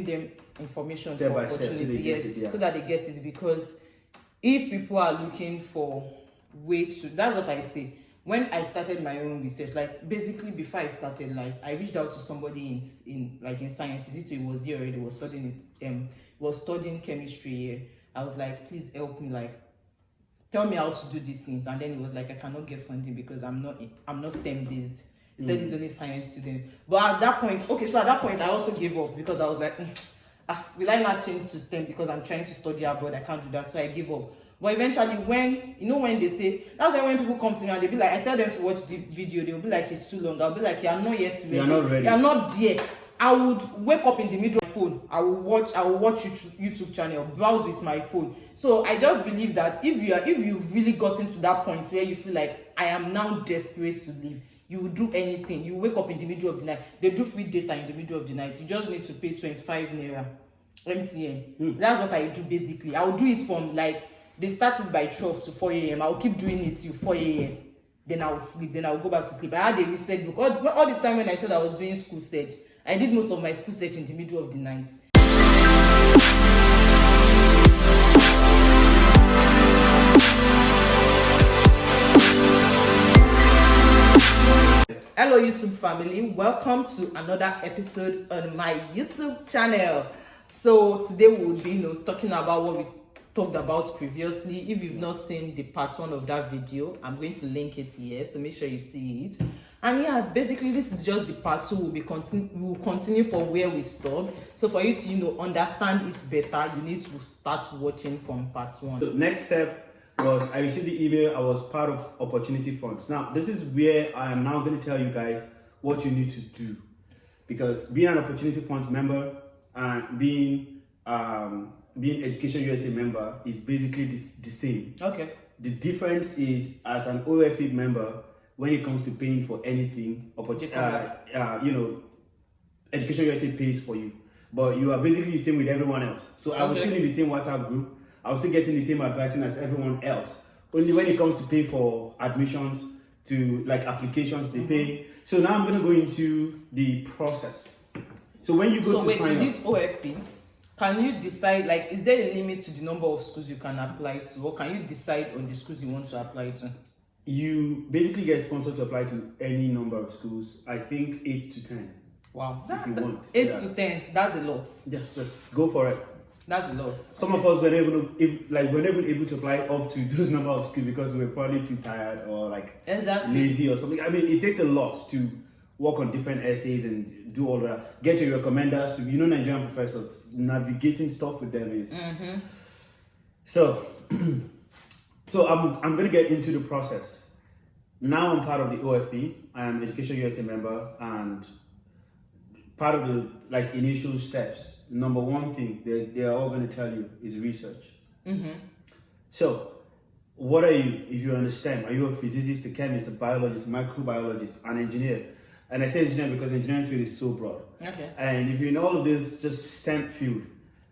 them information step for by step, opportunity, yes, so that they get it. Because if people are looking for ways to, that's what I say. When I started my own research, like basically before I started, like I reached out to somebody in sciences. It was here already, was studying chemistry here. I was like, please help me, like tell me how to do these things. And then it was like, I cannot get funding because I'm not STEM based. He said he's only science student. But at that point, I also gave up because I was like, will I not change to STEM because I'm trying to study abroad? I can't do that, so I gave up. But eventually, when they say, that's why when people come to me and they be like, I tell them to watch the video, they'll be like, it's too long. I'll be like, you are not yet ready. You're not ready. You're not there. I would wake up in the middle of my phone. I will watch YouTube channel, browse with my phone. So I just believe that if you've really gotten to that point where you feel like I am now desperate to leave, you will do anything. You wake up in the middle of the night. They do free data in the middle of the night. You just need to pay 25 naira MTN. That's what I do basically. I will do it from like they start it by 12 to 4 a.m. I will keep doing it till 4 a.m. Then I will sleep. Then I will go back to sleep. I had a research book. All the time when I said I was doing school search, I did most of my school search in the middle of the night. Hello YouTube family, welcome to another episode on my YouTube channel. So today we will be talking about what we talked about previously. If you've not seen the part 1 of that video, I'm going to link it here, so make sure you see it. And yeah, basically this is just the part 2. We will continue from where we stopped. So for you to understand it better, you need to start watching from part 1. The next step was I received the email. I was part of Opportunity Funds. Now, this is where I am now going to tell you guys what you need to do, because being an Opportunity Funds member and being Education USA member is basically the same. Okay. The difference is, as an OFE member, when it comes to paying for anything, Education USA pays for you, but you are basically the same with everyone else. So I was still in the same WhatsApp group. I was still getting the same advising as everyone else. Only when it comes to pay for admissions, to like applications, they pay. So now I'm going to go into the process. So when you go to sign with this OFP, can you decide, like, is there a limit to the number of schools you can apply to, or can you decide on the schools you want to apply to? You basically get sponsored to apply to any number of schools. I think 8 to 10. Wow. If you want. 8 to 10, that's a lot. Yeah, just go for it. That's a lot. Some of us were never able to apply up to those number of schools because we were probably too tired or lazy or something. I mean, it takes a lot to work on different essays and do all that. Get your recommenders to Nigerian professors. Navigating stuff with them is so. So I'm gonna get into the process. Now I'm part of the OFP. I am Education USA member, and part of the initial steps. Number one thing they are all going to tell you is research. So, what are you? If you understand, are you a physicist, a chemist, a biologist, microbiologist, an engineer? And I say engineer because engineering field is so broad. Okay. And if you're in all of this just STEM field,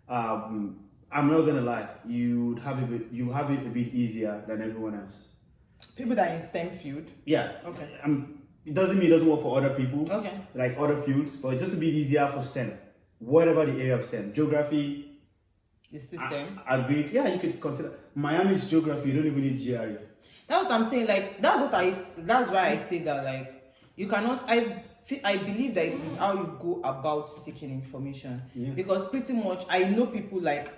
I'm not gonna lie, you have it a bit easier than everyone else. People that are in STEM field. Yeah. Okay. It doesn't mean it doesn't work for other people. Okay. Like other fields, but it's just a bit easier for STEM. Whatever the area of STEM, geography. Is this STEM? Agreed. Yeah, you could consider Miami's geography. You don't even need GRE. That's what I'm saying. Like that's why I say that. Like you cannot. I believe that it is how you go about seeking information. Yeah. Because pretty much I know people that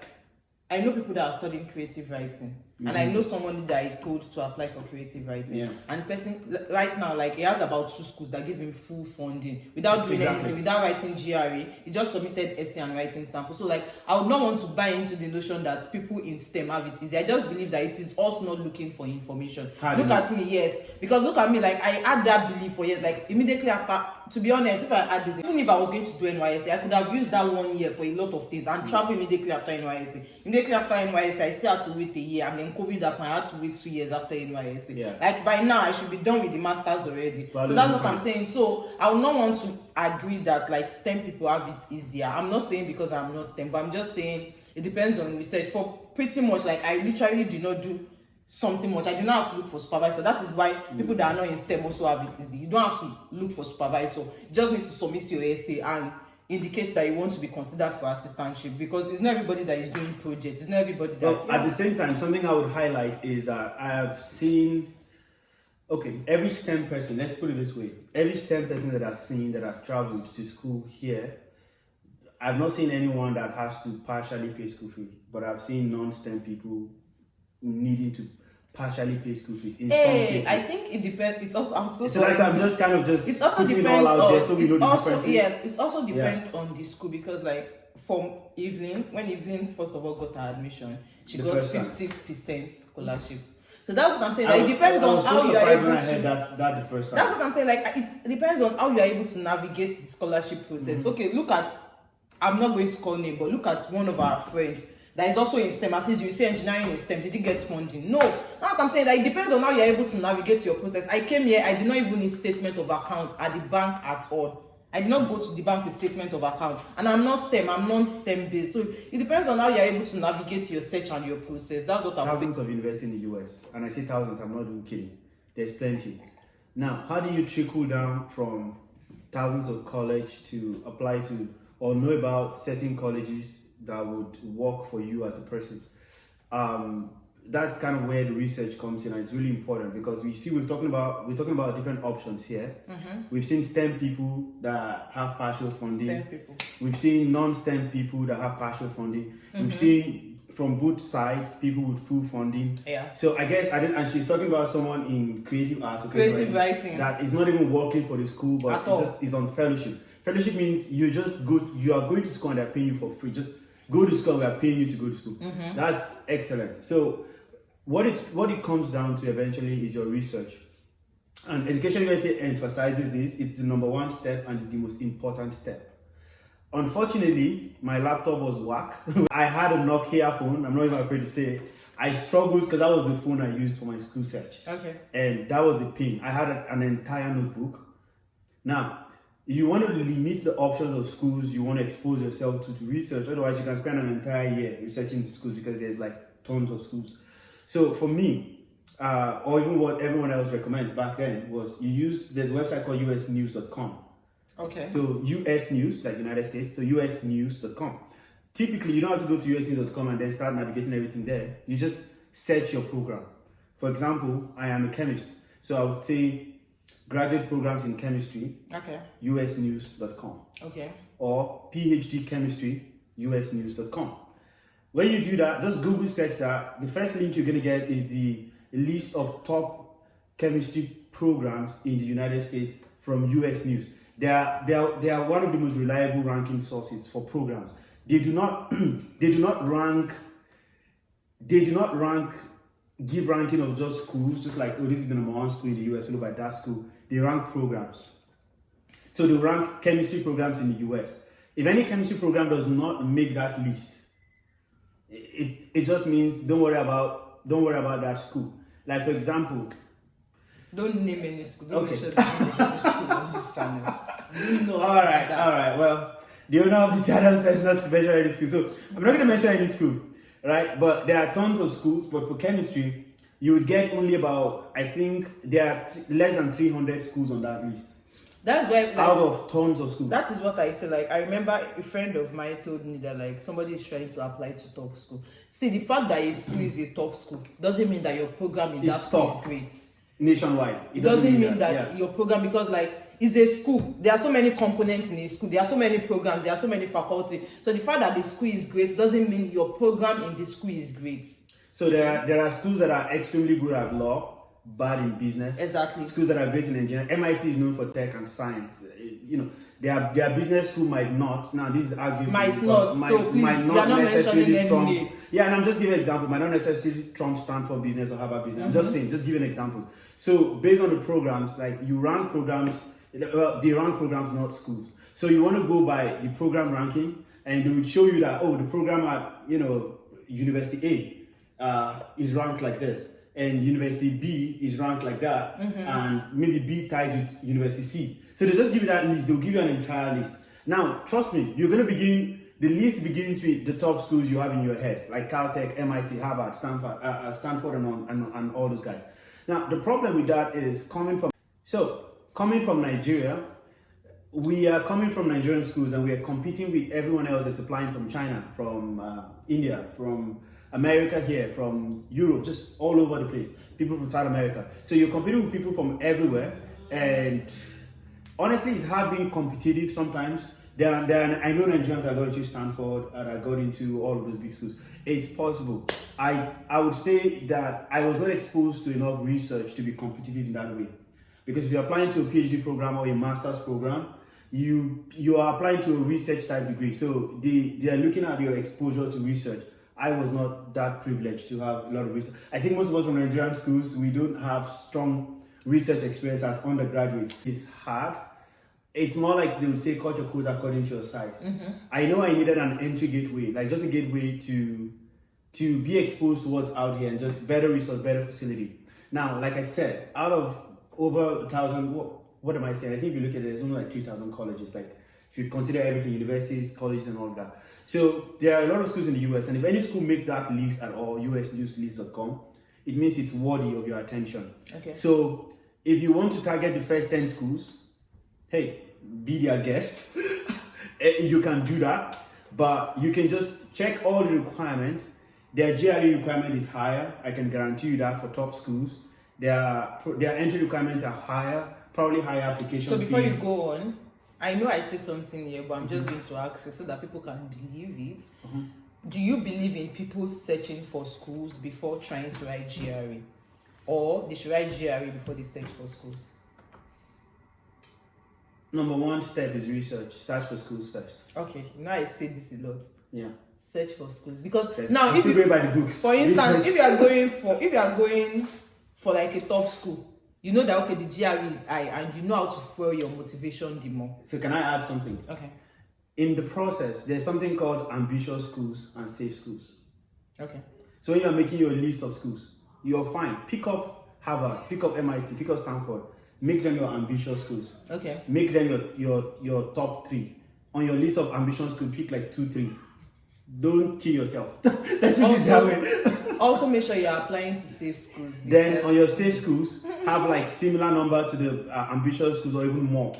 are studying creative writing. And I know someone that I told to apply for creative writing. Yeah. And the person right now, he has about 2 schools that give him full funding without doing anything, without writing GRE. He just submitted essay and writing sample. So I would not want to buy into the notion that people in STEM have it easy. I just believe that it is us not looking for information. Look at me, yes. Because look at me, I had that belief for years. Immediately after, to be honest, if I had this, even if I was going to do NYSC, I could have used that 1 year for a lot of things and travel immediately after NYSC. Immediately after NYSC, I still had to wait a year. And then COVID happened, I had to wait 2 years after NYSC. Yeah. By now, I should be done with the masters already. So that's what I'm saying. So I would not want to agree that STEM people have it easier. I'm not saying because I'm not STEM, but I'm just saying it depends on research. For pretty much, I literally did not do something much. I do not have to look for supervisor. That is why people that are not in STEM also have it easy. You don't have to look for supervisor. You just need to submit your essay and indicates that you want to be considered for assistantship, because it's not everybody that is doing projects. It's not everybody that. But at the same time, something I would highlight is that I have seen. Okay, every STEM person, let's put it this way, every STEM person that I've seen that I've traveled to school here, I've not seen anyone that has to partially pay school fee, but I've seen non-STEM people needing to partially pay school fees in some cases. I think it depends. It's also, I'm so So sorry. I'm just kind of just It also putting it depends all out there on, so we know the differences. yes, it also depends on the school, because like from Evelyn, when Evelyn first of all got her admission, she got 50% scholarship. So that's what I'm saying. Like, it depends on how you are able to. That the first time. That's what I'm saying. Like, it depends on how you are able to navigate the scholarship process. Okay, look at. I'm not going to call name, but look at one of our friends that is also in STEM. At least you say engineering in STEM. Did you get funding? No. That's what I'm saying. That it depends on how you are able to navigate your process. I came here. I did not even need statement of account at the bank at all. I did not go to the bank with statement of account, and I'm not STEM. I'm not STEM based. So it depends on how you are able to navigate your search and your process. That's what I'm saying. Thousands of universities in the US, and I say thousands. I'm not even kidding. There's plenty. Now, how do you trickle down from thousands of college to apply to or know about certain colleges that would work for you as a person? That's kind of where the research comes in, and it's really important because we see we're talking about different options here. We've seen STEM people that have partial funding. STEM people. We've seen non-STEM people that have partial funding. We've seen from both sides people with full funding. Yeah. So I guess and she's talking about someone in creative arts, Creative writing. that is not even working for the school, but is on fellowship. Fellowship means you are going to school and they're paying you for free. Just go to school and we are paying you to go to school. That's excellent. So what it comes down to eventually is your research. And Education USA emphasizes this. It's the number one step and the most important step. Unfortunately, my laptop was whack. I had a Nokia phone. I'm not even afraid to say it. I struggled because that was the phone I used for my school search. Okay. And that was a pain. I had an entire notebook. Now, if you want to limit the options of schools you want to expose yourself to research, otherwise you can spend an entire year researching the schools because there's like tons of schools. So for me, or even what everyone else recommends back then was there's a website called usnews.com. Okay. So US News, like United States, so usnews.com. Typically, you don't have to go to usnews.com and then start navigating everything there. You just search your program. For example, I am a chemist. So I would say graduate programs in chemistry, Okay. usnews.com. Okay. Or PhD chemistry, usnews.com. When you do that, just Google search that. The first link you're going to get is the list of top chemistry programs in the United States from US News. They are one of the most reliable ranking sources for programs. They do not give ranking of just schools, just like, oh, this is the number one school in the US, followed by that school. They rank programs. So they rank chemistry programs in the US. If any chemistry program does not make that list, it just means don't worry about that school. Like, for example, don't name any school. Don't mention the name of any school on this channel. All right. Well, the owner of the channel says not to mention any school, so I'm not going to mention any school, right? But there are tons of schools. But for chemistry, you would get only about, I think there are less than 300 schools on that list. That's why, like, out of tons of schools. That is what I say. Like, I remember a friend of mine told me that like somebody is trying to apply to top school. See, the fact that a school is a top school doesn't mean that your program in that school is great. Nationwide. It doesn't mean that your program, because like it's a school. There are so many components in a school. There are so many programs. There are so many faculty. So the fact that the school is great doesn't mean your program in the school is great. So there are schools that are extremely good at law, bad in business. Exactly. Schools that are great in engineering. MIT is known for tech and science. Their business school might not. Now this is arguable. Might not. So please, might not necessarily trump. name. Yeah, and I'm just giving an example. Might not necessarily trump Stanford business or Harvard business. I'm just saying. Just give an example. So based on the programs, like you rank programs. Well, they rank programs, not schools. So you want to go by the program ranking, and they would show you that the program at University A is ranked like this, and University B is ranked like that, and maybe B ties with University C. So they just give you that list. They'll give you an entire list. Now, trust me, you're going to begin. The list begins with the top schools you have in your head, like Caltech, MIT, Harvard, Stanford, and all those guys. Now, the problem with that is coming from Nigeria, we are coming from Nigerian schools and we are competing with everyone else that's applying from China, from India, from America here, from Europe, just all over the place. People from South America. So you're competing with people from everywhere, and honestly, it's hard being competitive sometimes. I know Nigerians that are going to Stanford and are going into all of those big schools. It's possible. I would say that I was not exposed to enough research to be competitive in that way. Because if you're applying to a PhD program or a master's program, you are applying to a research type degree. So they are looking at your exposure to research. I was not that privileged to have a lot of research. I think most of us from Nigerian schools, we don't have strong research experience as undergraduates. It's hard. It's more like they would say cut your coat according to your size. I know I needed an entry gateway, like just a gateway to be exposed to what's out here and just better resource, better facility. Now, like I said, out of over 1,000, what am I saying? I think if you look at it, there's only like 2,000 colleges. Like if you consider everything, universities, colleges and all of that. So there are a lot of schools in the US, and if any school makes that list at all, usnewslist.com, it means it's worthy of your attention. Okay. So if you want to target the first 10 schools, hey, be their guest. You can do that, but you can just check all the requirements. Their GRE requirement is higher. I can guarantee you that for top schools. Their entry requirements are higher, probably higher application So before fees. you go on, I know I say something here, but I'm just going to ask you so that people can believe it. Do you believe in people searching for schools before trying to write GRE? Or they should write GRE before they search for schools? Number one step is research. Search for schools first. Okay, now I say this a lot. Yeah. Search for schools, because Yes. now I'm if still you, going by the books. for instance, Research. if you are going for like a top school, you know that okay, the GRE is high, and you know how to fuel your motivation the more. So can I add something? Okay. In the process, there's something called ambitious schools and safe schools. Okay. So when you're making your list of schools, you're fine. Pick up Harvard, pick up MIT, pick up Stanford. Make them your ambitious schools. Okay. Make them your top 3. On your list of ambition schools, pick like 2, 3. Don't kill yourself. Let's put it that way. Also make sure you're applying to safe schools. Then on your safe schools, have like similar number to the ambitious schools or even more.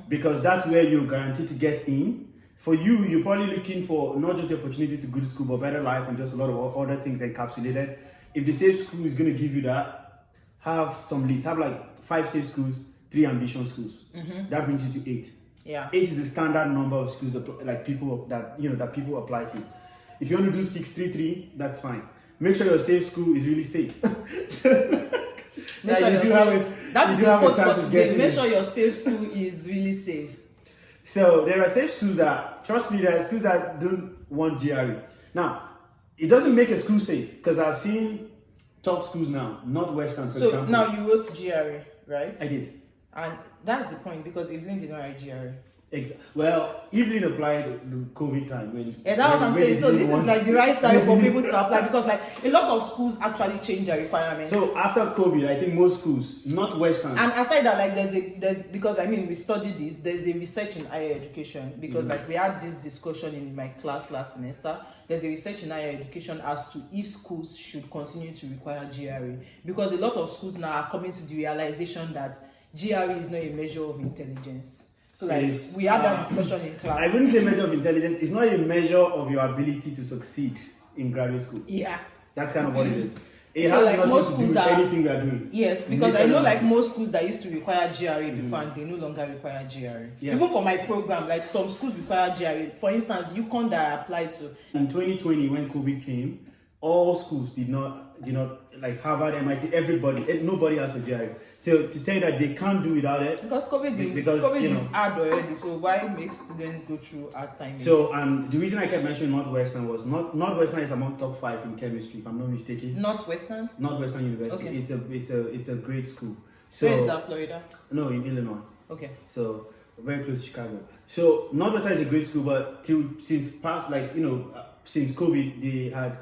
Because that's where you're guaranteed to get in. For you, you're probably looking for not just the opportunity to go to school, but better life and just a lot of other things encapsulated. If the safe school is going to give you that, have some lists. Have like 5 safe schools, 3 ambition schools. That brings you to 8. Yeah. 8 is the standard number of schools like people that people apply to. If you want to do 633, that's fine. Make sure your safe school is really safe. Make sure that's the quote for today. Make sure your safe school is really safe. So there are safe schools that, trust me, there are schools that don't want GRE. Now, it doesn't make a school safe, because I've seen top schools now, Northwestern, for example. So now you wrote GRE, right? I did. And that's the point, because Evelyn did not write GRE. Well, Evelyn applied the COVID time. Yeah, that's what I'm saying. So this is like the right time for people to apply, because like a lot of schools actually change their requirements. So after COVID, I think most schools, Northwestern. And aside that, like there's because I mean we studied this. There's a research in higher education, because like we had this discussion in my class last semester. There's a research in higher education as to if schools should continue to require GRE, because a lot of schools now are coming to the realization that GRE is not a measure of intelligence. So like we had that discussion in class. I wouldn't say measure of intelligence. It's not a measure of your ability to succeed in graduate school. Yeah. That's kind of what it is. It So, has like, most nothing to do with schools anything we are doing. Yes, because I know like most schools that used to require GRE before, and they no longer require GRE. Yeah. Even for my program, like some schools require GRE. For instance, UConn that I applied to. In 2020, when COVID came, all schools did not like Harvard, MIT, nobody asked for GRE. So to tell you that they can't do without it, Because COVID is hard already, so why make students go through hard time? So the reason I kept mentioning Northwestern was Northwestern is among top 5 in chemistry, if I'm not mistaken. Northwestern University. Okay. It's a great school. So where is that, Florida? No, in Illinois. Okay. So very close to Chicago. So Northwestern is a great school, but since COVID, they had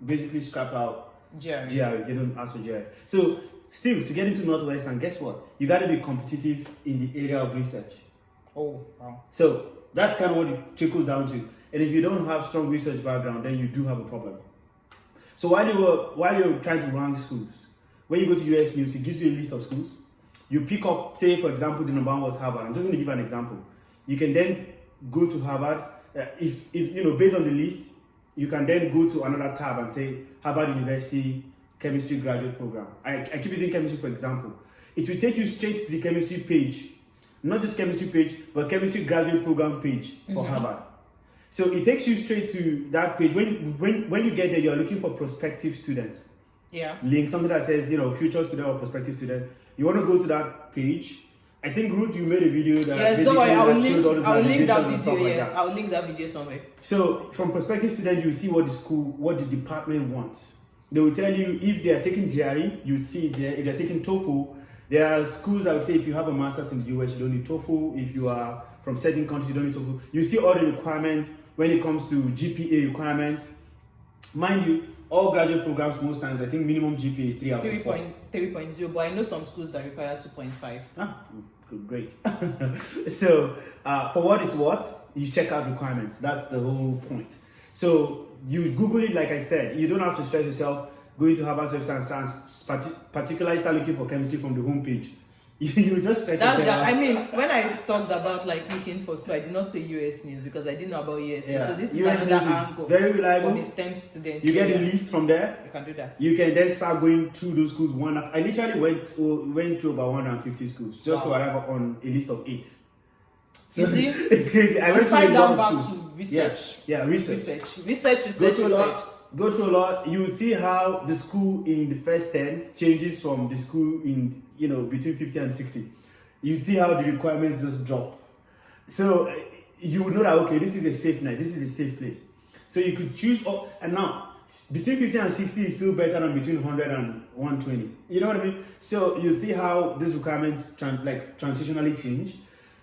basically scrapped out GRE. They don't ask for GRE. So still, to get into Northwestern, guess what? You got to be competitive in the area of research. Oh, wow. So that's kind of what it trickles down to. And if you don't have strong research background, then you do have a problem. So while you're trying to rank schools, when you go to US News, it gives you a list of schools. You pick up, say for example, the number 1 was Harvard. I'm just going to give an example. You can then go to Harvard. If based on the list, you can then go to another tab and say Harvard University Chemistry Graduate Program. I keep using chemistry for example. It will take you straight to the chemistry page, not just chemistry page, but chemistry graduate program page for Harvard. So it takes you straight to that page. When you get there, you're looking for prospective students. Yeah. Link something that says future student or prospective student. You want to go to that page. I think Ruth, you made a video that. Yes, don't worry. I will link that video. Like Yes, I will link that video somewhere. So from prospective students, you see what the department wants. They will tell you if they are taking GRE, you would see it there. If they're taking TOEFl, there are schools that would say if you have a master's in the US, you don't need TOEFl. If you are from certain countries, you don't need TOEFl. You see all the requirements when it comes to GPA requirements. Mind you, all graduate programs, most times, I think minimum GPA is 3 out of 4. 3.0, but I know some schools that require 2.5. Great. So, for what it's worth, you check out requirements. That's the whole point. So, you Google it, like I said. You don't have to stress yourself going to Harvard's website and particularly start looking for chemistry from the homepage. You just stress yourself out. I mean, when I talked about like looking for school, I did not say US news because I didn't know about US news. So this is US another news angle is very reliable. for the STEM students. You get the list from there. You can do that. You can then start going through those schools one. I literally went through about 150 schools just to arrive on a list of 8. You see, it's crazy. I went through down back to research. Yeah, research. Go through a lot. You will see how the school in the first 10 changes from the school in between 50 and 60. You see how the requirements just drop. So you will know that okay, this is a safe night. This is a safe place. So you could choose. And now between 50 and 60 is still better than between 100 and 120. You know what I mean? So you see how these requirements transitionally change.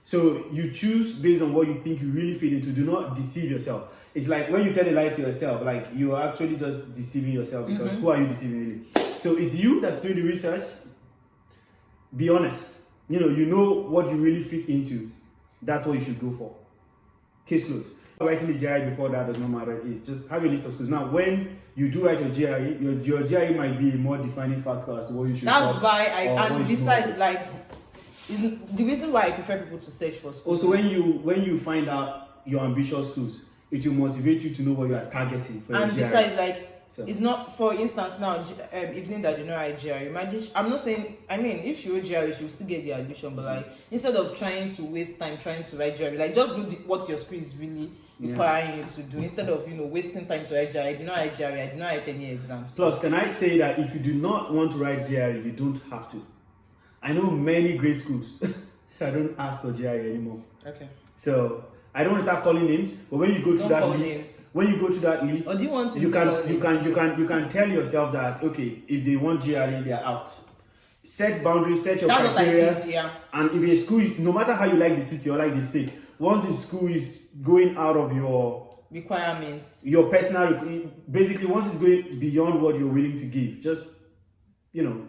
So you choose based on what you think you really fit into. Do not deceive yourself. It's like when you tell a lie to yourself, like you are actually just deceiving yourself because who are you deceiving really? So it's you that's doing the research. Be honest. You know what you really fit into. That's what you should go for. Case closed. Writing the GRE before that does not matter. It's just have a list of schools. Now, when you do write your GRE, your GRE might be a more defining factor as to what you should. That's why and besides, like, the reason why I prefer people to search for schools. Also, when you find out your ambitious schools, it will motivate you to know what you are targeting for your GRE. And besides, like. So. It's not, for instance, now, evening that you know I GRE, imagine, I'm not saying, I mean, if she wrote GRE, she will still get the admission, but like, instead of trying to waste time trying to write GRE, like, just do what your school is really requiring you to do, instead of, wasting time to write GRE. I did not write GRE, I did not write any exams. Plus, can I say that if you do not want to write GRE, you don't have to. I know many great schools. I don't ask for GRE anymore. Okay. So, I don't want to start calling names, but when you go to that list, or do you want you can tell yourself that okay, if they want GRE, they are out. Set boundaries, set your criteria, and if a school is, no matter how you like the city or like the state, once the school is going out of your requirements, your personal, basically once it's going beyond what you're willing to give, just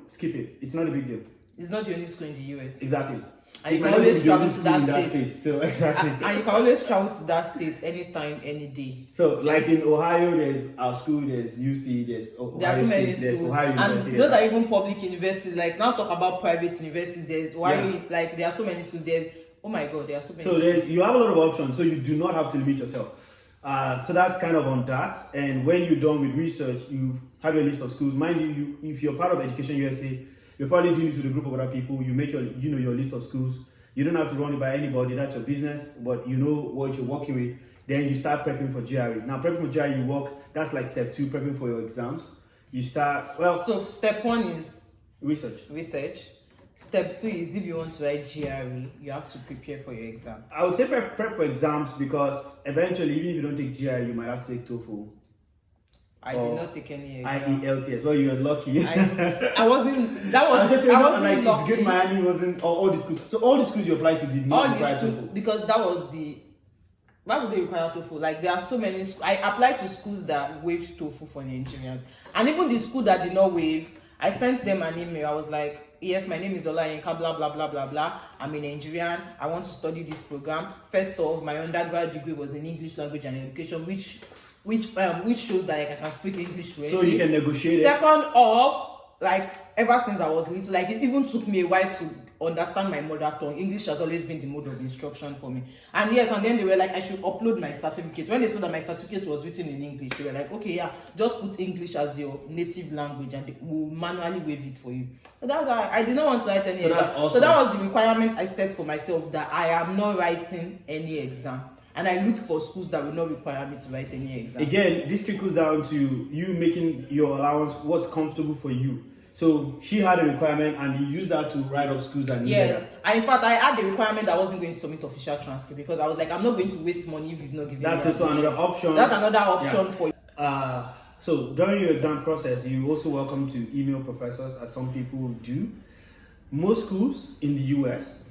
skip it. It's not a big deal. It's not the only school in the US. Exactly. And you can always travel to that state. So exactly. And you can always travel to that state anytime, any day. So like in Ohio, there's our school, there's UC, there's Ohio there are so many State, schools. Ohio University. And those are even public universities. Like now talk about private universities, there's like there are so many schools. There's oh my god, there are so many. So you have a lot of options, so you do not have to limit yourself. So that's kind of on that. And when you're done with research, you have a list of schools. Mind you, if you're part of Education USA, you're probably doing this with a group of other people. You make your list of schools. You don't have to run it by anybody. That's your business. But you know what you're working with. Then you start prepping for GRE. Now, prepping for GRE, you work. That's like step 2, prepping for your exams. You start, So step 1 is research. Step 2 is if you want to write GRE, you have to prepare for your exam. I would say prep for exams because eventually, even if you don't take GRE, you might have to take TOEFl. I did not take any exam. IELTS. Well, you were lucky. I wasn't. That was. I wasn't lucky. It's good. Miami wasn't. All the schools. So all the schools you applied to did not require TOEFl. Because that was the. Why would they require TOEFl? Like there are so many. I applied to schools that waived TOEFl for Nigerians, and even the school that did not waive, I sent them an email. I was like, yes, my name is Olayinka, blah blah blah blah blah. I'm a Nigerian. I want to study this program. First off, my undergrad degree was in English language and education, which shows that I can speak English fluently. So you can negotiate. Second off, like ever since I was little, like it even took me a while to understand my mother tongue. English has always been the mode of instruction for me. And yes, and then they were like, I should upload my certificate. When they saw that my certificate was written in English, they were like, okay, yeah, just put English as your native language and we'll manually waive it for you. So that's why I did not want to write any exam. Awesome. So that was the requirement I set for myself, that I am not writing any exam. And I look for schools that will not require me to write any exam. Again, this trickles down to you making your allowance what's comfortable for you. So she had a requirement and you used that to write off schools that needed yes. that. And in fact, I had the requirement that I wasn't going to submit official transcript because I was like, I'm not going to waste money if you've not given That's me also another option. That's another option for you. So during your exam process, you're also welcome to email professors, as some people do. Most schools in the US,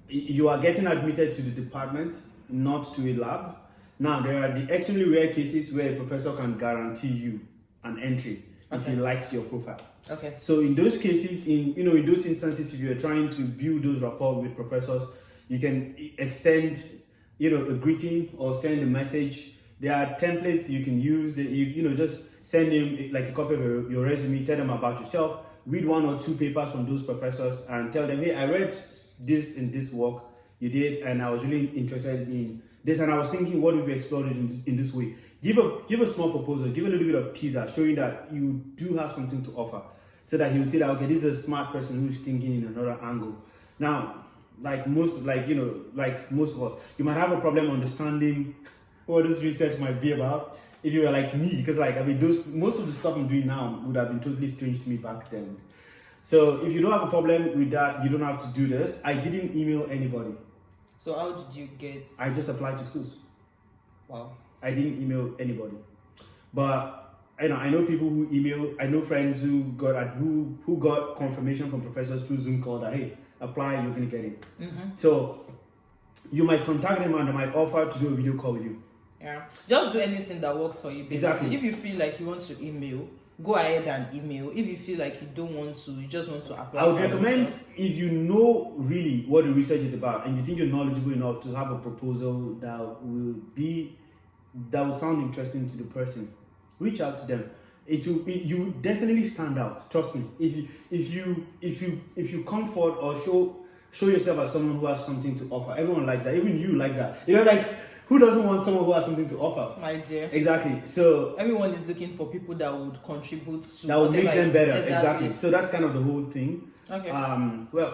you are getting admitted to the department, not to a lab. Now, there are the extremely rare cases where a professor can guarantee you an entry if he likes your profile. Okay. So in those cases, in those instances, if you're trying to build those rapport with professors, you can extend, a greeting or send a message. There are templates you can use. Just send them like a copy of your resume. Tell them about yourself. Read 1 or 2 papers from those professors and tell them, hey, I read this in this work you did, and I was really interested in this, and I was thinking, what if we explored it in this way? Give a small proposal, give a little bit of teaser, showing that you do have something to offer, so that he will see that, okay, this is a smart person who's thinking in another angle. Now, like most of us, you might have a problem understanding what this research might be about if you were like me, because most of the stuff I'm doing now would have been totally strange to me back then. So if you don't have a problem with that, you don't have to do this. I didn't email anybody. So how did you get? I just applied to schools. Wow. I didn't email anybody, but I know people who email. I know friends who got confirmation from professors through Zoom call that, hey, apply, you're gonna get it. Mm-hmm. So you might contact them and they might offer to do a video call with you. Yeah, just do anything that works for you. Basically. Exactly. If you feel like you want to email, go ahead and email. If you feel like you don't want to, you just want to apply. I would recommend, if you know really what the research is about and you think you're knowledgeable enough to have a proposal that will sound interesting to the person, reach out to them. You definitely stand out. Trust me. If you come forward or show yourself as someone who has something to offer, everyone likes that. Even you like that. Who doesn't want someone who has something to offer? My dear. Exactly. So everyone is looking for people that would contribute to that would make them better. Exactly. So that's kind of the whole thing. Okay.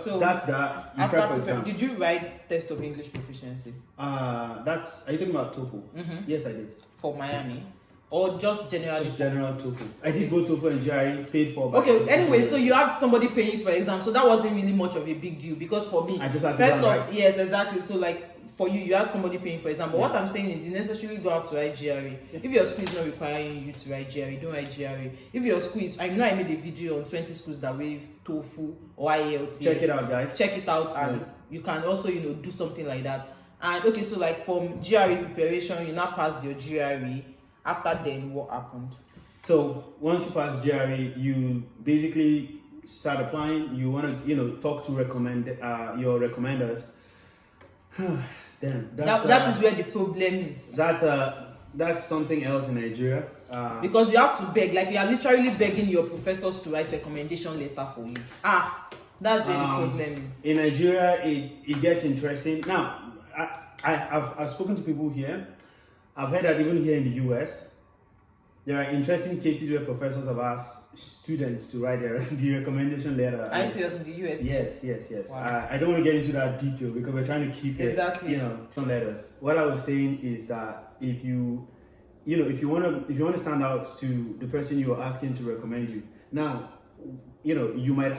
So that's that. After did you write test of English proficiency? Are you talking about TOEFl? Mm-hmm. Yes, I did. For Miami? Or just generally? Just general TOEFl. I did both TOEFl and GRE, paid for. Okay, anyway, so you have somebody paying for exam, so that wasn't really much of a big deal, because for me, I just had to write. Yes, exactly. So for you had somebody paying for exam, but what I'm saying is you necessarily don't have to write GRE. Yeah. If your school is not requiring you to write GRE, don't write GRE. If your school is, I know I made a video on 20 schools that waive TOEFl or IELTS. Check it out, guys. Check it out, and you can also do something like that. And okay, so from GRE preparation, you now passed your GRE. After then, what happened? So once you pass GRE, you basically start applying. You want to talk to your recommenders. Damn, that is where the problem is. That's something else in Nigeria. Because you have to beg, you are literally begging your professors to write recommendation letter for you. That's where the problem is. In Nigeria, it gets interesting. Now, I've spoken to people here. I've heard that even here in the US, there are interesting cases where professors have asked students to write the recommendation letter. Are you serious in the US? Yes. Wow. I don't want to get into that detail because we're trying to keep exactly. Some letters. What I was saying is that if you want to stand out to the person you are asking to recommend you, now, you might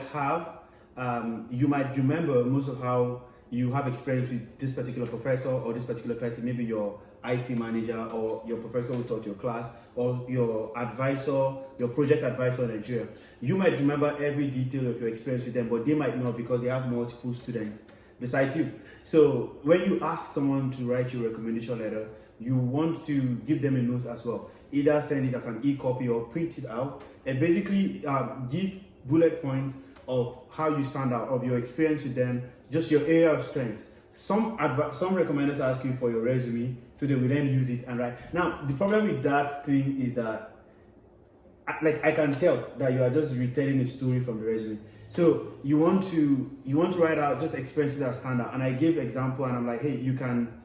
remember most of how you have experience with this particular professor or this particular person, maybe your IT manager or your professor who taught your class or your advisor, your project advisor in Nigeria. You might remember every detail of your experience with them, but they might not because they have multiple students besides you. So when you ask someone to write your recommendation letter, you want to give them a note as well. Either send it as an e-copy or print it out and basically give bullet points of how you stand out, of your experience with them, just your area of strength. Some recommenders ask you for your resume, so they will then use it and write. Now, the problem with that thing is that I can tell that you are just retelling a story from the resume. So you want to write out just experiences that stand out. And I gave example, and I'm like, hey, you can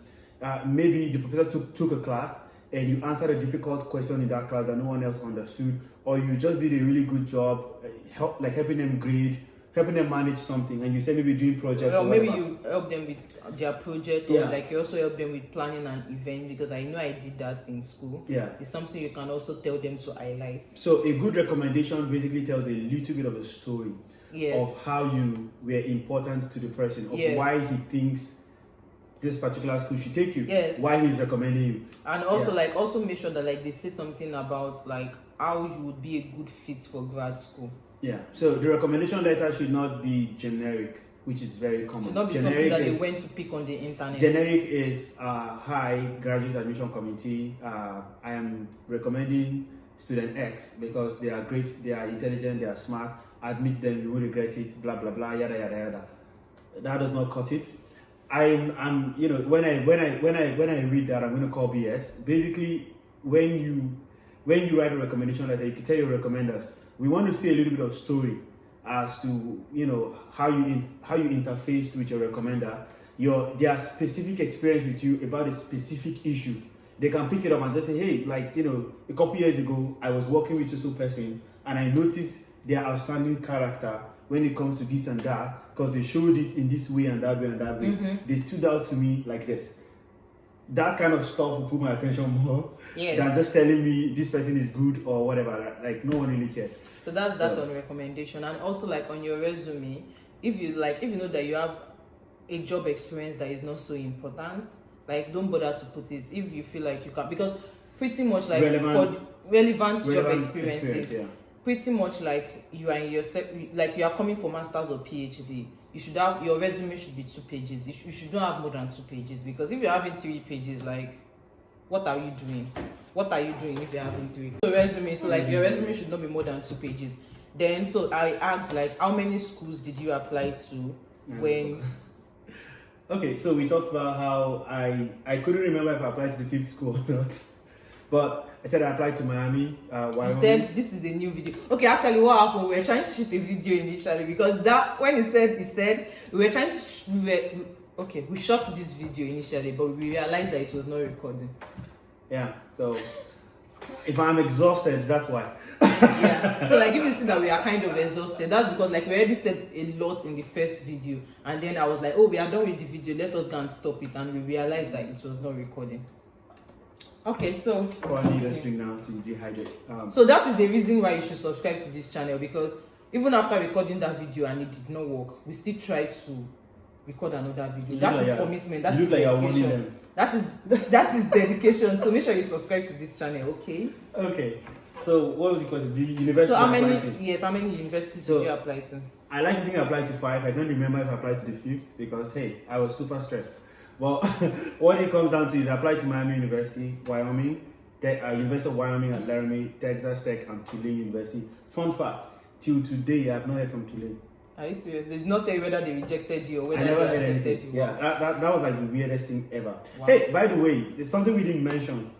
maybe the professor took a class and you answered a difficult question in that class that no one else understood, or you just did a really good job helping them grade, helping them manage something, and you said maybe doing projects. Well, maybe you help them with their project, or like you also help them with planning an event, because I know I did that in school. Yeah, it's something you can also tell them to highlight. So a good recommendation basically tells a little bit of a story of how you were important to the person, of why he thinks this particular school should take you, why he's recommending you, and also also make sure that like they say something about like how you would be a good fit for grad school. Yeah. So the recommendation letter should not be generic, which is very common. Should not be generic something that they went to pick on the internet. Generic is hi, graduate admission committee. I am recommending student X because they are great, they are intelligent, they are smart. Admit them, you won't regret it. Blah blah blah. Yada yada yada. That does not cut it. I'm you know, when I read that, I'm going to call BS. Basically, when you write a recommendation letter, you can tell your recommenders, we want to see a little bit of story as to, you know, how you interfaced with your recommender, their specific experience with you about a specific issue. They can pick it up and just say, hey, like, you know, a couple years ago, I was working with this person and I noticed their outstanding character when it comes to this and that, because they showed it in this way and that way and that way. Mm-hmm. They stood out to me like this. That kind of stuff will put my attention more than just telling me this person is good or whatever. Like, no one really cares. So that's that on recommendation. And also like on your resume, if you know that you have a job experience that is not so important, like don't bother to put it if you feel like you can, because pretty much like for relevant job experiences, pretty much like you are in like you are coming for masters or PhD, you should have, your resume should be 2 pages. You should not have more than 2 pages, because if you're having 3 pages, like what are you doing? What are you doing if you're having 3? So resume, so like your resume should not be more than 2 pages. Then so I asked like, how many schools did you apply to when? Okay, so we talked about how I couldn't remember if I applied to the 5th school or not, but I said I applied to Miami. You said this is a new video. Okay, actually, what happened? We were trying to shoot a video initially, because that when he said we were trying to we shot this video initially, but we realized that it was not recording. Yeah. So if I'm exhausted, that's why. Yeah. So like if you see that we are kind of exhausted, that's because like we already said a lot in the first video, and then I was like, oh, we are done with the video. Let us go and stop it, and we realized that it was not recording. Okay, so I need a drink now to dehydrate. So that is the reason why you should subscribe to this channel, because even after recording that video and it did not work, we still try to record another video. That is commitment. That is dedication. That is dedication. So make sure you subscribe to this channel. Okay. Okay. So what was the question? The university. So how many universities did you apply to? I like to think I applied to 5. I don't remember if I applied to the 5th because hey, I was super stressed. Well, what it comes down to is I applied to Miami University, Wyoming, University of Wyoming at Laramie, Texas Tech, and Tulane University. Fun fact, till today I have not heard from Tulane. Are you serious? They did not tell you whether they rejected you or whether I never they heard accepted anything. you. Yeah, that was like the weirdest thing ever. Wow. Hey, by the way, there's something we didn't mention.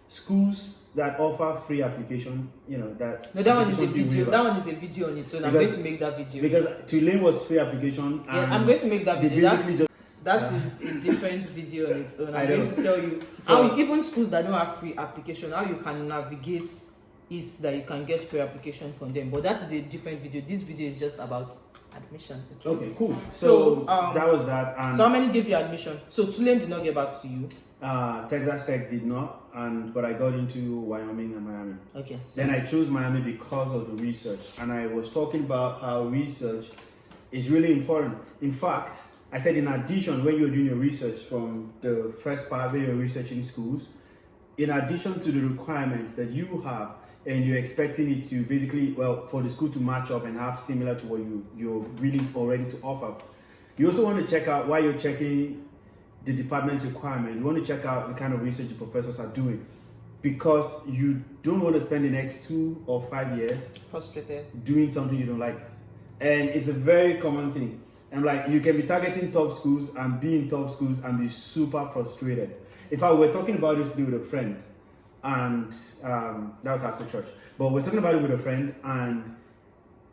Schools that offer free application, you know, that... No, that one is a video. That one is a video on its own. I'm going to make that video. Because Tulane was free application. Yeah, I'm going to make that video. That is a different video on its own. I'm going to tell you how even schools that don't have free application, how you can navigate it, that you can get free application from them. But that is a different video. This video is just about admission. Okay, cool. So that was that. And so how many gave you admission? So Tulane did not get back to you? Texas Tech did not, but I got into Wyoming and Miami. Okay. So then I chose Miami because of the research, and I was talking about how research is really important. In fact, I said in addition, when you're doing your research from the first part where you're researching schools, in addition to the requirements that you have, and you're expecting it to basically, well, for the school to match up and have similar to what you're willing or ready to offer, you also want to check out, while you're checking the department's requirement, you want to check out the kind of research the professors are doing, because you don't want to spend the next 2 or 5 years frustrated doing something you don't like. And it's a very common thing. And like, you can be targeting top schools and be in top schools and be super frustrated. In fact, we were talking about this today with a friend, and that was after church. But we're talking about it with a friend, and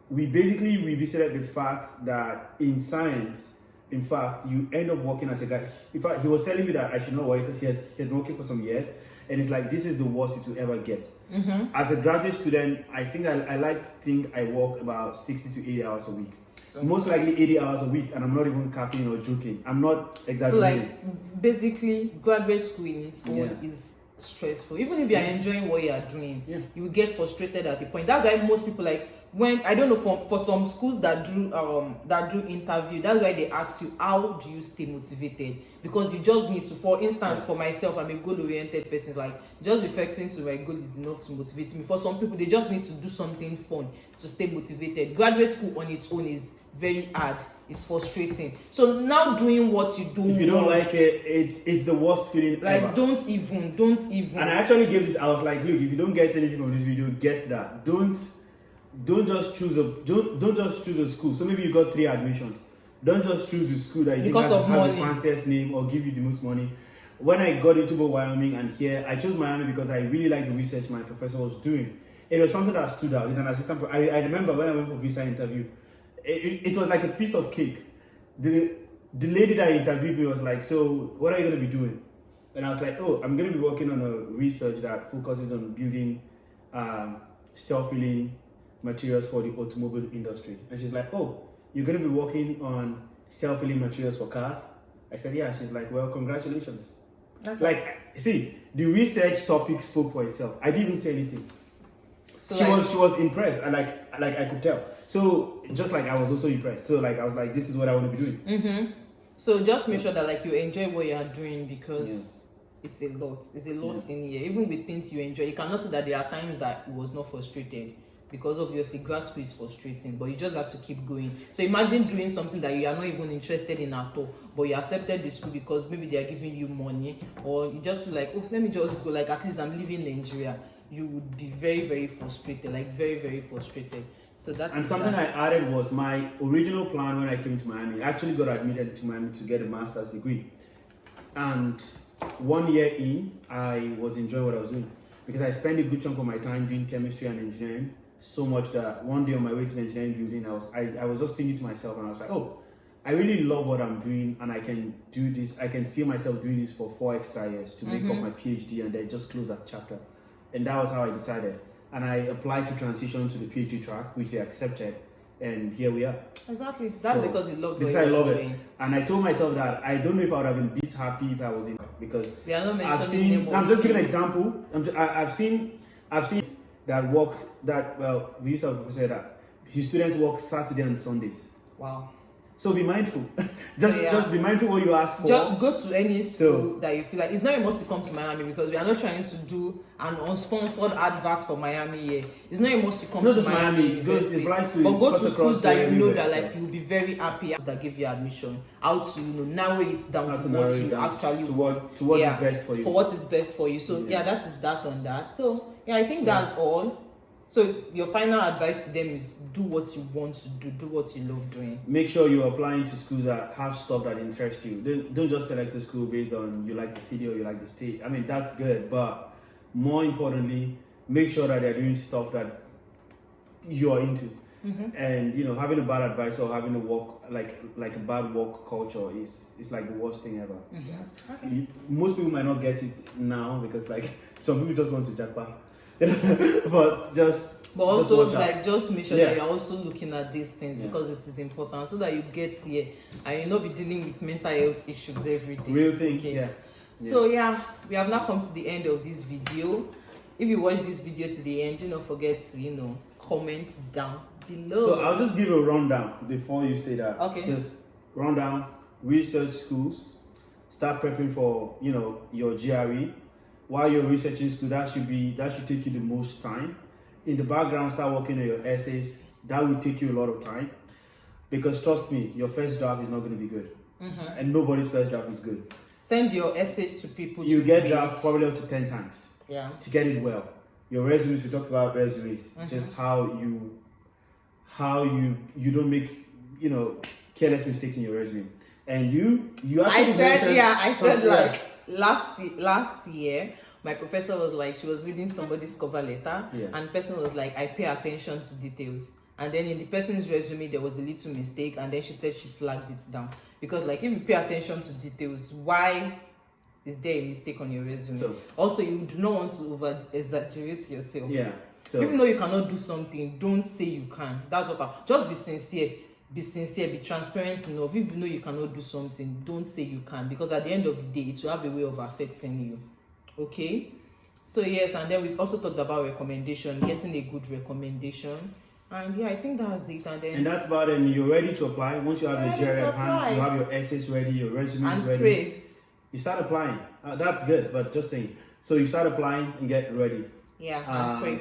we revisited the fact that in science, in fact, you end up working as a guy. In fact, he was telling me that I should not worry because he has been working for some years, and it's like this is the worst it will ever get. As a graduate student, I think I like to think I work about 60 to 80 hours a week. So most likely 80 hours a week, and I'm not even capping or joking. I'm not exaggerating. So like basically graduate school in its own is stressful. Even if you are enjoying what you are doing, you will get frustrated at the point. That's why most people, like, when I don't know, for some schools that do interview, that's why they ask you, how do you stay motivated? Because you just need to, for instance, for myself, I'm a goal-oriented person. Like, just reflecting to my goal is enough to motivate me. For some people, they just need to do something fun to stay motivated. Graduate school on its own is very hard. It's frustrating. So now doing what you do, if you don't like it, it's the worst feeling like ever. don't even. And I actually gave this. I was like, look, if you don't get anything from this video, get that. Don't just choose a school. So maybe you got 3 admissions. Don't just choose the school that you think has the fanciest name or give you the most money. When I got into both Wyoming and here, I chose Miami because I really liked the research my professor was doing. It was something that stood out. He's an assistant. I remember when I went for visa interview, it was like a piece of cake. The lady that interviewed me was like, so what are you going to be doing? And I was like, oh, I'm going to be working on a research that focuses on building self-healing materials for the automobile industry. And she's like, oh, you're going to be working on self-healing materials for cars? I said, yeah. She's like, well, congratulations. Okay. Like, see, the research topic spoke for itself. I didn't say anything. So she was impressed, and like I could tell. So just like I was also impressed. So like I was like, this is what I want to be doing. So just make sure that like you enjoy what you are doing, because it's a lot. It's a lot in here. Even with things you enjoy, you cannot say that there are times that it was not frustrated, because obviously grad school is frustrating, but you just have to keep going. So imagine doing something that you are not even interested in at all, but you accepted the school because maybe they are giving you money, or you just feel like, oh, let me just go, like at least I'm leaving Nigeria. You would be very, very frustrated, like very, very frustrated. So that's something I added was my original plan when I came to Miami. I actually got admitted to Miami to get a master's degree, and 1 year in, I was enjoying what I was doing because I spent a good chunk of my time doing chemistry and engineering. So much that one day on my way to the engineering building, I was just thinking to myself, and I was like, oh, I really love what I'm doing, and I can do this. I can see myself doing this for 4 extra years to make up my PhD and then just close that chapter. And that was how I decided. And I applied to transition to the PhD track, which they accepted, and here we are. Exactly. That's because you love what you were doing. And I told myself that I don't know if I would have been this happy if I was in, because we are not mentioning I'm just giving an example. I've seen that work that, well, we used to have a professor that his students work Saturday and Sundays. Wow. So be mindful. Just be mindful what you ask for. Just go to any school that you feel like. It's not a must to come to Miami, because we are not trying to do an unsponsored advert for Miami here. It's not a must to come to Miami. But go to schools that you know that like you'll be very happy that give you admission. How to narrow it down to what you actually want. To what is best for you. For what is best for you. So that is that on that. So I think that's all. So your final advice to them is do what you want to do what you love doing. Make sure you're applying to schools that have stuff that interests you. Don't just select a school based on you like the city or you like the state. I mean, that's good, but more importantly, make sure that they're doing stuff that you're into. And having a bad advice or having a work like a bad work culture is like the worst thing ever. Okay. Most people might not get it now because like some people just want to jackpot. but also just make sure that you're also looking at these things because it is important, so that you get here and you'll not be dealing with mental health issues every day. Real thing. So we have now come to the end of this video. If you watch this video to the end, do not forget to comment down below. So I'll just give a rundown before you say that. Okay. Just rundown. Research schools. Start prepping for your GRE. While you're researching school, that should take you the most time. In the background, start working on your essays. That will take you a lot of time, because trust me, your first draft is not going to be good, and nobody's first draft is good. Send your essay to people. You get draft probably up to 10 times. To get it well. Your resumes, we talked about resumes, just how you don't make careless mistakes in your resume, and you. I said last year my professor was like, she was reading somebody's cover letter, Yeah. and the person was like, I pay attention to details. And then in the person's resume, there was a little mistake, and then she said she flagged it down. Because like, if you pay attention to details, why is there a mistake on your resume? So, also, you do not want to over-exaggerate yourself. Yeah. So, even though you cannot do something, don't say you can. That's what just be sincere. Be sincere, be transparent enough. If you know you cannot do something, don't say you can, because at the end of the day, it will have a way of affecting you. Okay? So yes, and then we also talked about recommendation, getting a good recommendation. And yeah, I think that's it. And that's about it. And you're ready to apply. Once you have your JERA at hand, you have your essays ready, your resume is ready. Pray. You start applying. That's good, but just saying. So you start applying and get ready. Yeah, and pray.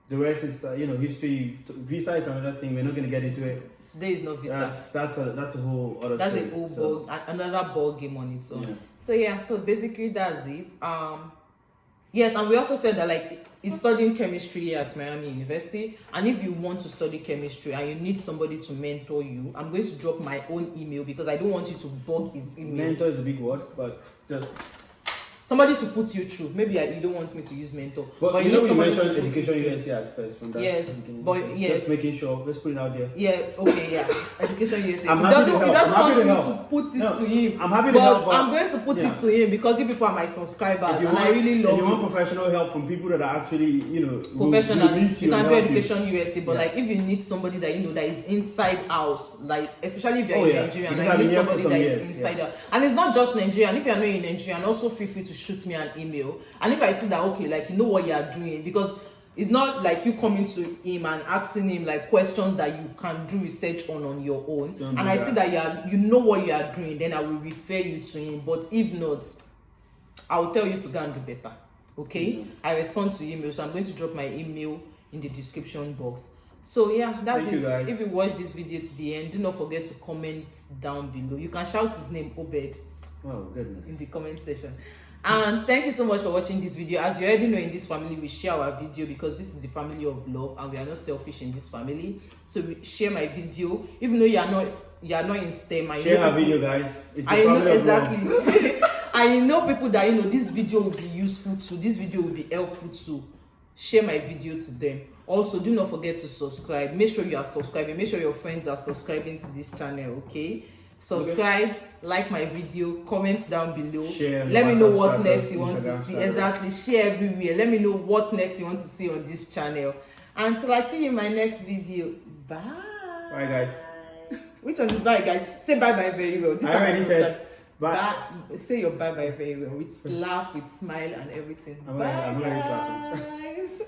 The rest is, history. Visa is another thing. We're not going to get into it. Today is not visa. That's a whole other. That's story. A whole another ball game on its own. Yeah. So yeah, so basically that's it. Yes, and we also said that like he's studying chemistry at Miami University, and if you want to study chemistry and you need somebody to mentor you, I'm going to drop my own email because I don't want you to bug his email. Mentor is a big word, but just. Somebody to put you through. Maybe you don't want me to use mentor. But you know we mentioned Education USA at first. From that yes, but yes. Just making sure. Let's put it out there. Yeah, okay, yeah. Education USA. He doesn't want me to put it to him. I'm happy to help. But I'm going to put it to him because you people are my subscribers and I really love it. If you want professional help from people that are actually, professional, you can do Education USA. But like if you need somebody that that is inside house, like especially if you're in Nigeria, and I need somebody that is inside out. And it's not just Nigerian. If you're not in Nigerian, also feel free to shoot me an email, and if I see that okay, like you know what you are doing, because it's not like you coming to him and asking him like questions that you can do research on your own. And I see that you know what you are doing, then I will refer you to him. But if not, I will tell you to go and do better. Okay? I respond to email, so I'm going to drop my email in the description box. So yeah, that's it. Guys. If you watch this video to the end, do not forget to comment down below. You can shout his name, Obed. Oh goodness. In the comment section. And thank you so much for watching this video. As you already know, in this family we share our video because this is the family of love and we are not selfish in this family. So we share my video, even though you are not in STEM. Share our video, guys. It's a family of love. I know people that this video will be useful to. This video will be helpful to. Share my video to them. Also, do not forget to subscribe. Make sure you are subscribing. Make sure your friends are subscribing to this channel. Okay. Subscribe, like my video, comment down below. Share. Let me know what next you want to see. Exactly. Share everywhere. Let me know what next you want to see on this channel. Until I see you in my next video. Bye. Bye, guys. Which one is bye, guys? Say bye bye very well. This I said bye. Bye. Say your bye bye very well with laugh, with smile, and everything. Bye, guys.